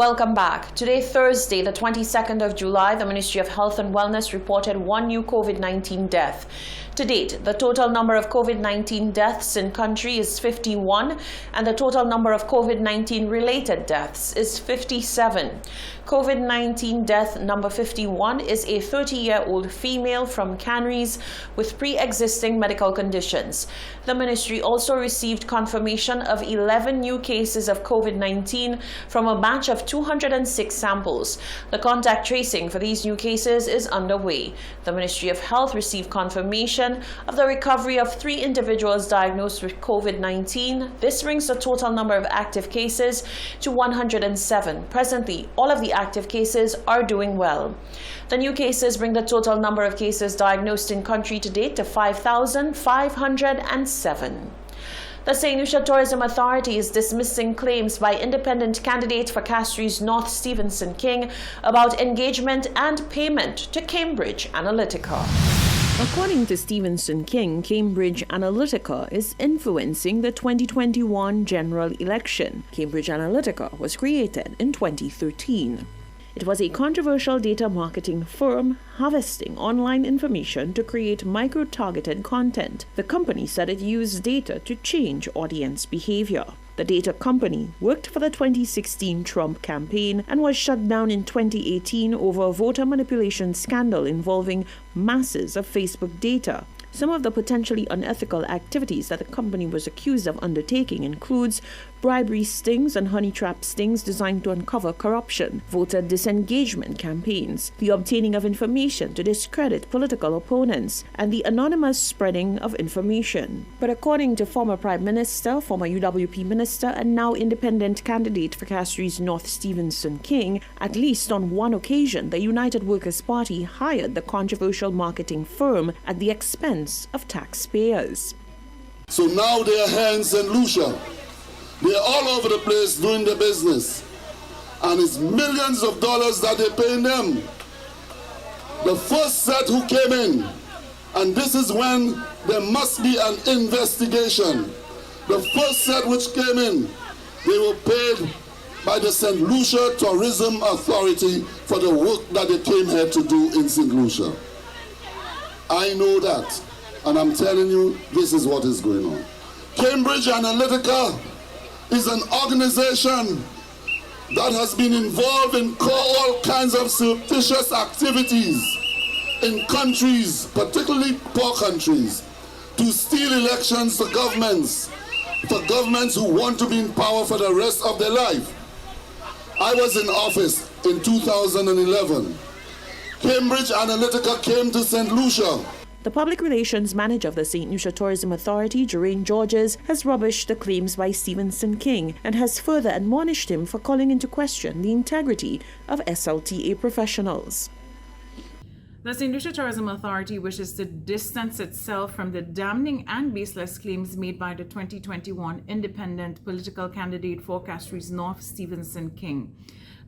Welcome back. Today, Thursday, the 22nd of July, the Ministry of Health and Wellness reported one new COVID-19 death. To date, the total number of COVID-19 deaths in country is 51, and the total number of COVID-19 related deaths is 57. COVID-19 death number 51 is a 30-year-old female from Canries with pre-existing medical conditions. The ministry also received confirmation of 11 new cases of COVID-19 from a batch of 206 samples. The contact tracing for these new cases is underway. The Ministry of Health received confirmation of the recovery of 3 individuals diagnosed with COVID-19. This brings the total number of active cases to 107. Presently, all of the active cases are doing well. The new cases bring the total number of cases diagnosed in country to date to 5,507. The St. Lucia Tourism Authority is dismissing claims by independent candidate for Castries North Stevenson King about engagement and payment to Cambridge Analytica. According to Stevenson King, Cambridge Analytica is influencing the 2021 general election. Cambridge Analytica was created in 2013. It was a controversial data marketing firm harvesting online information to create micro-targeted content. The company said it used data to change audience behavior. The data company worked for the 2016 Trump campaign and was shut down in 2018 over a voter manipulation scandal involving masses of Facebook data. Some of the potentially unethical activities that the company was accused of undertaking includes bribery stings and honey trap stings designed to uncover corruption, voter disengagement campaigns, the obtaining of information to discredit political opponents, and the anonymous spreading of information. But according to former Prime Minister, former UWP Minister, and now independent candidate for Castries North Stevenson King, at least on one occasion, the United Workers' Party hired the controversial marketing firm at the expense of taxpayers. So now they are here in St. Lucia. They're all over the place doing their business. And it's millions of dollars that they're paying them. The first set who came in, and this is when there must be an investigation. The first set which came in, they were paid by the St. Lucia Tourism Authority for the work that they came here to do in St. Lucia. I know that, and I'm telling you, this is what is going on. Cambridge Analytica is an organization that has been involved in all kinds of surreptitious activities in countries, particularly poor countries, to steal elections for governments who want to be in power for the rest of their life. I was in office in 2011. Cambridge Analytica came to St. Lucia. The public relations manager of the St. Lucia Tourism Authority, Geraint Georges, has rubbished the claims by Stevenson King and has further admonished him for calling into question the integrity of SLTA professionals. The St. Lucia Tourism Authority wishes to distance itself from the damning and baseless claims made by the 2021 independent political candidate for Castries North, Stevenson King.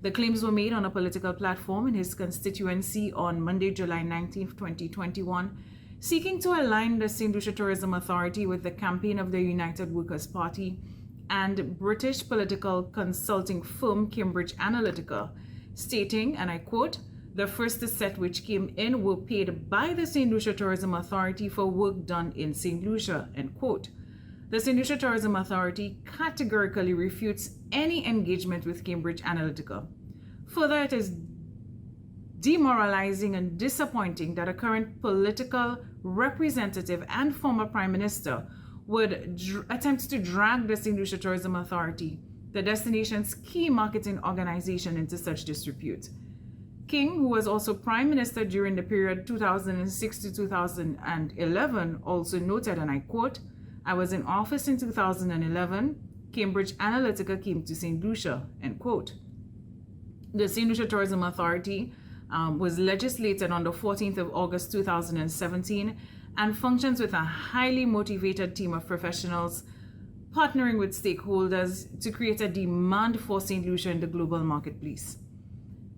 The claims were made on a political platform in his constituency on Monday, July 19, 2021, seeking to align the St. Lucia Tourism Authority with the campaign of the United Workers' Party and British political consulting firm Cambridge Analytica, stating, and I quote, "The first set which came in were paid by the St. Lucia Tourism Authority for work done in St. Lucia," end quote. The St. Lucia Tourism Authority categorically refutes any engagement with Cambridge Analytica. Further, it is demoralizing and disappointing that a current political representative and former Prime Minister would attempt to drag the St. Lucia Tourism Authority, the destination's key marketing organization, into such disrepute. King, who was also Prime Minister during the period 2006 to 2011, also noted, and I quote, "I was in office in 2011. Cambridge Analytica came to St. Lucia," end quote. The St. Lucia Tourism Authority was legislated on the 14th of August 2017 and functions with a highly motivated team of professionals partnering with stakeholders to create a demand for St. Lucia in the global marketplace.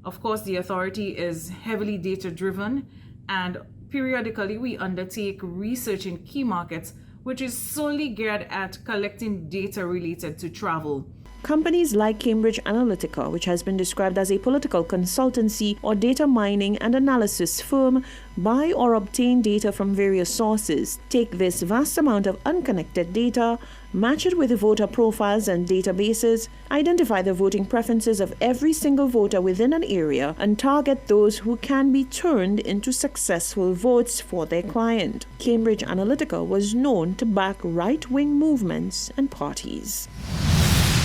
Of course, the authority is heavily data-driven, and periodically we undertake research in key markets which is solely geared at collecting data related to travel. companies like Cambridge Analytica, which has been described as a political consultancy or data mining and analysis firm, buy or obtain data from various sources, take this vast amount of unconnected data, match it with voter profiles and databases, identify the voting preferences of every single voter within an area, and target those who can be turned into successful votes for their client. Cambridge Analytica was known to back right-wing movements and parties.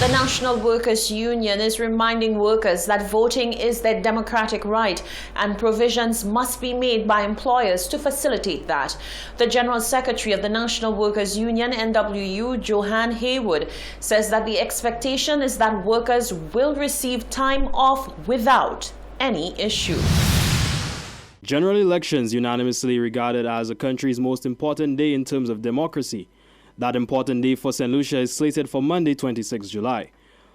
The National Workers' Union is reminding workers that voting is their democratic right and provisions must be made by employers to facilitate that. The General Secretary of the National Workers' Union, NWU, Johan Haywood, says that the expectation is that workers will receive time off without any issue. General elections unanimously regarded as the country's most important day in terms of democracy. That important day for St. Lucia is slated for Monday, 26 July.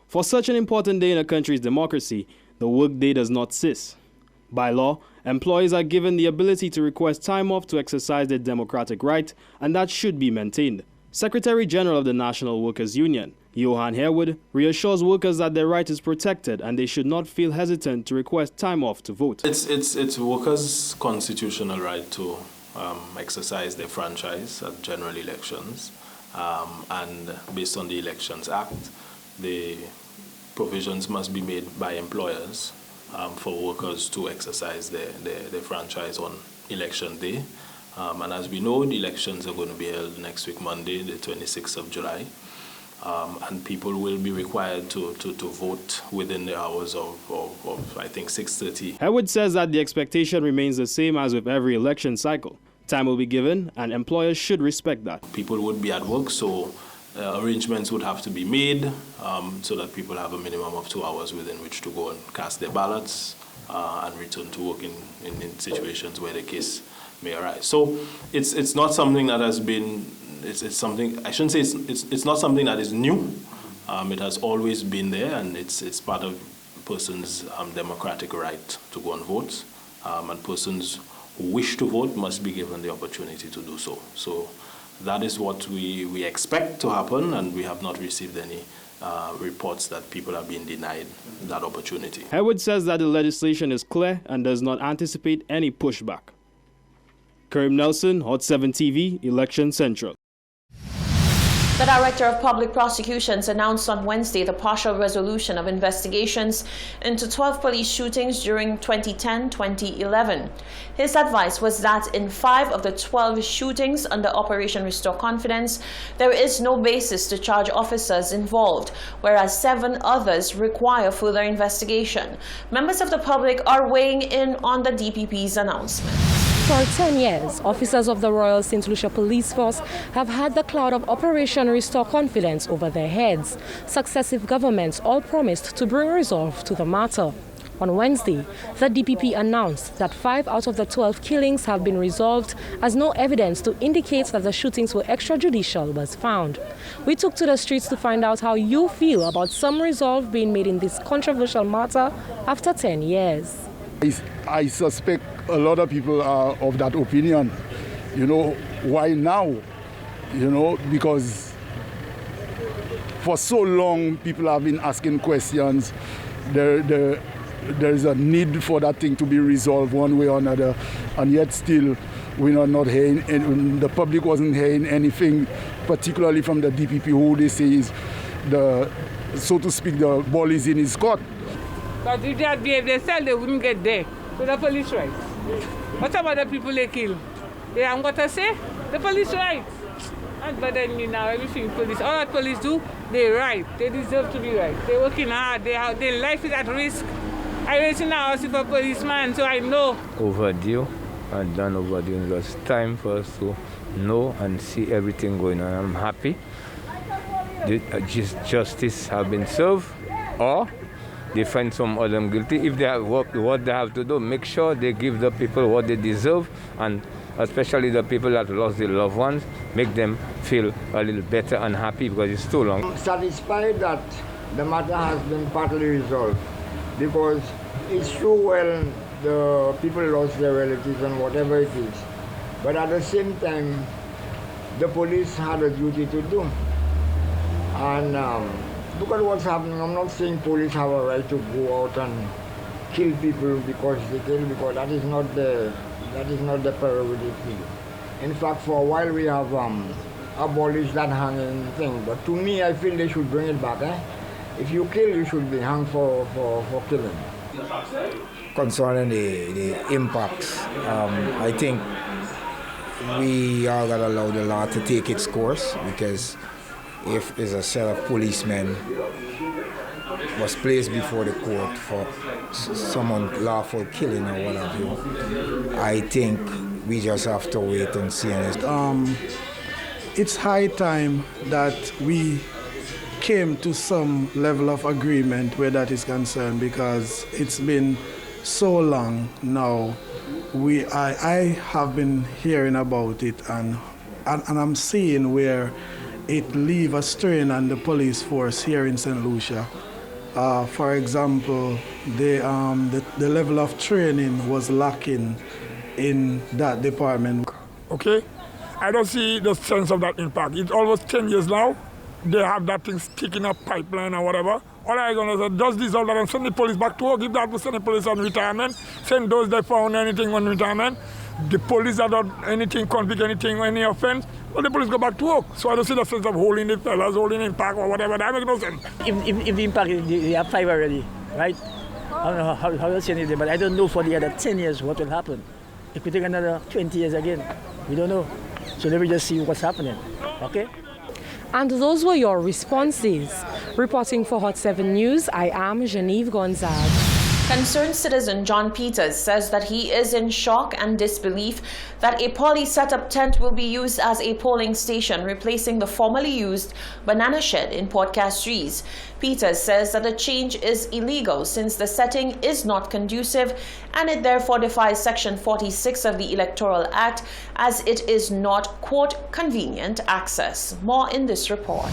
For such an important day in a country's democracy, the workday does not cease. By law, employees are given the ability to request time off to exercise their democratic right, and that should be maintained. Secretary General of the National Workers' Union, Johan Haywood, reassures workers that their right is protected and they should not feel hesitant to request time off to vote. It's workers' constitutional right to exercise their franchise at general elections. And based on the Elections Act, the provisions must be made by employers for workers to exercise their franchise on election day. And as we know, the elections are going to be held next week, Monday, the 26th of July. And people will be required to vote within the hours of I think, 6:30. Haywood says that the expectation remains the same as with every election cycle. Time will be given, and employers should respect that. People would be at work, so arrangements would have to be made so that people have a minimum of 2 hours within which to go and cast their ballots and return to work in situations where the case may arise. So it's not something that has been, it's something, I shouldn't say it's not something that is new. It has always been there, and it's part of a person's democratic right to go and vote, and persons who wish to vote must be given the opportunity to do so. So that is what we expect to happen, and we have not received any reports that people are being denied that opportunity. Haywood says that the legislation is clear and does not anticipate any pushback. Karim Nelson, Hot 7 TV, Election Central. The Director of Public Prosecutions announced on Wednesday the partial resolution of investigations into 12 police shootings during 2010-2011. His advice was that in 5 of the 12 shootings under Operation Restore Confidence, there is no basis to charge officers involved, whereas 7 others require further investigation. Members of the public are weighing in on the DPP's announcement. For 10 years, officers of the Royal St. Lucia Police Force have had the cloud of Operation Restore Confidence over their heads. Successive governments all promised to bring resolve to the matter. On Wednesday, the DPP announced that 5 out of the 12 killings have been resolved, as no evidence to indicate that the shootings were extrajudicial was found. We took to the streets to find out how you feel about some resolve being made in this controversial matter after 10 years. I suspect a lot of people are of that opinion. You know, why now? You know, because for so long people have been asking questions. There is a need for that thing to be resolved one way or another, and yet still we are not hearing, and the public wasn't hearing anything, particularly from the DPP, who they say is the, so to speak, the ball is in his court. But if they had behaved themselves, they wouldn't get there. So the police right. What about the people they kill? They haven't got to say? The police right. And but then you know everything police, all that police do, they right. They deserve to be right. They're working hard. Their life is at risk. I raised in a house with a policeman, so I know. Overdue and done overdue. It was time for us to know and see everything going on. I'm happy. Justice have been served, or they find some of them guilty. If they have what they have to do, make sure they give the people what they deserve, and especially the people that lost their loved ones, make them feel a little better and happy, because it's too long. I'm satisfied that the matter has been partly resolved, because it's true, well, the people lost their relatives and whatever it is, but at the same time, the police had a duty to do, and look at what's happening. I'm not saying police have a right to go out and kill people because they kill, because that is not the prerogative. In fact, for a while we have abolished that hanging thing. But to me, I feel they should bring it back. If you kill, you should be hanged for killing. Concerning the impacts, I think we are going to allow the law to take its course, because if there's a set of policemen was placed before the court for some unlawful killing or what have you, I think we just have to wait and see. It's high time that we came to some level of agreement where that is concerned, because it's been so long now. I have been hearing about it, and I'm seeing where it leaves a strain on the police force here in St. Lucia. For example, the level of training was lacking in that department. Okay, I don't see the sense of that impact. It's almost 10 years now. They have that thing sticking up pipeline or whatever. All I gonna say, does dissolve that and send the police back to work. If that was send the police on retirement, send those that found anything on retirement. The police that don't anything, convict anything, any offense, well, the police go back to work. So I don't see the sense of holding the fellas, holding in park or whatever. That makes no sense. If the impact, they have 5 already, right? I don't know how you'll see anything, but I don't know for the other 10 years what will happen. It could take another 20 years again. We don't know. So let me just see what's happening, okay? And those were your responses. Reporting for Hot 7 News, I am Genevieve Gonzague. Concerned citizen John Peters says that he is in shock and disbelief that a poly set-up tent will be used as a polling station, replacing the formerly used banana shed in Port Castries. Peters says that the change is illegal since the setting is not conducive, and it therefore defies Section 46 of the Electoral Act, as it is not, quote, convenient access. More in this report.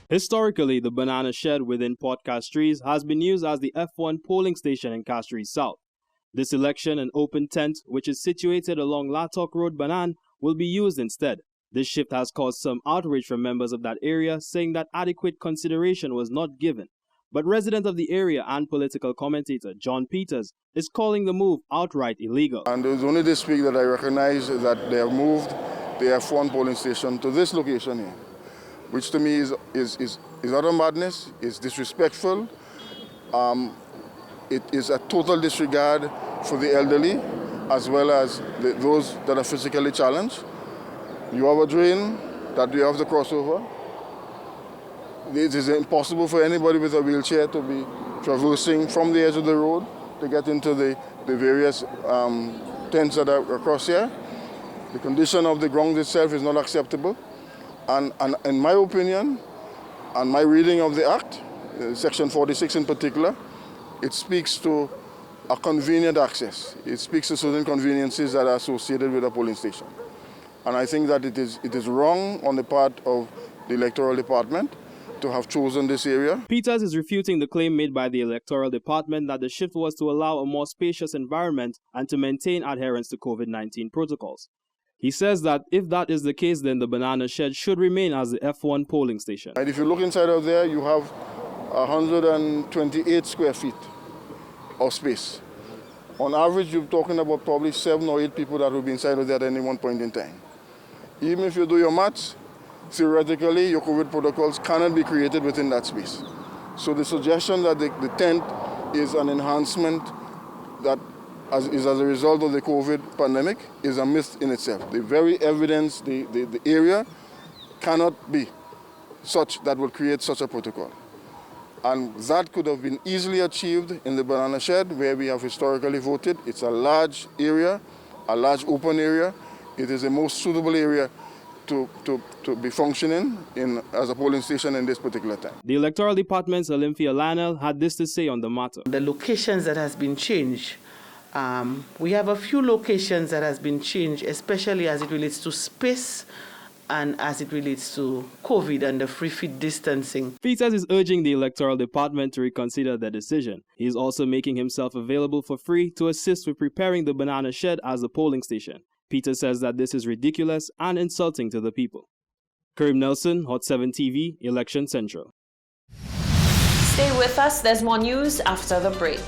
Historically, the banana shed within Port Castries has been used as the F1 polling station in Castries South. This election, an open tent, which is situated along Latok Road, Banan, will be used instead. This shift has caused some outrage from members of that area, saying that adequate consideration was not given. But resident of the area and political commentator John Peters is calling the move outright illegal. And it was only this week that I recognized that they have moved the F1 polling station to this location here, which to me is utter madness, is disrespectful. It is a total disregard for the elderly as well as those that are physically challenged. You have a drain that you have to cross over. It is impossible for anybody with a wheelchair to be traversing from the edge of the road to get into the various tents that are across here. The condition of the ground itself is not acceptable. And in my opinion, and my reading of the Act, Section 46 in particular, it speaks to a convenient access. It speaks to certain conveniences that are associated with a polling station. And I think that it is wrong on the part of the Electoral Department to have chosen this area. Peters is refuting the claim made by the Electoral Department that the shift was to allow a more spacious environment and to maintain adherence to COVID-19 protocols. He says that if that is the case, then the banana shed should remain as the F1 polling station. And if you look inside of there, you have 128 square feet of space. On average, you're talking about probably 7 or 8 people that will be inside of there at any one point in time. Even if you do your maths, theoretically, your COVID protocols cannot be created within that space. So the suggestion that the tent is an enhancement that is as a result of the COVID pandemic is a myth in itself. The very evidence, the area cannot be such that will create such a protocol. And that could have been easily achieved in the banana shed where we have historically voted. It's a large area, a large open area. It is the most suitable area to be functioning as a polling station in this particular time. The Electoral Department's Olympia Lanel had this to say on the matter. The locations that has been changed, we have a few locations that has been changed, especially as it relates to space and as it relates to COVID and the 3 feet distancing. Peters is urging the Electoral Department to reconsider their decision. He is also making himself available for free to assist with preparing the banana shed as a polling station. Peters says that this is ridiculous and insulting to the people. Karim Nelson, Hot 7 TV, Election Central. Stay with us. There's more news after the break.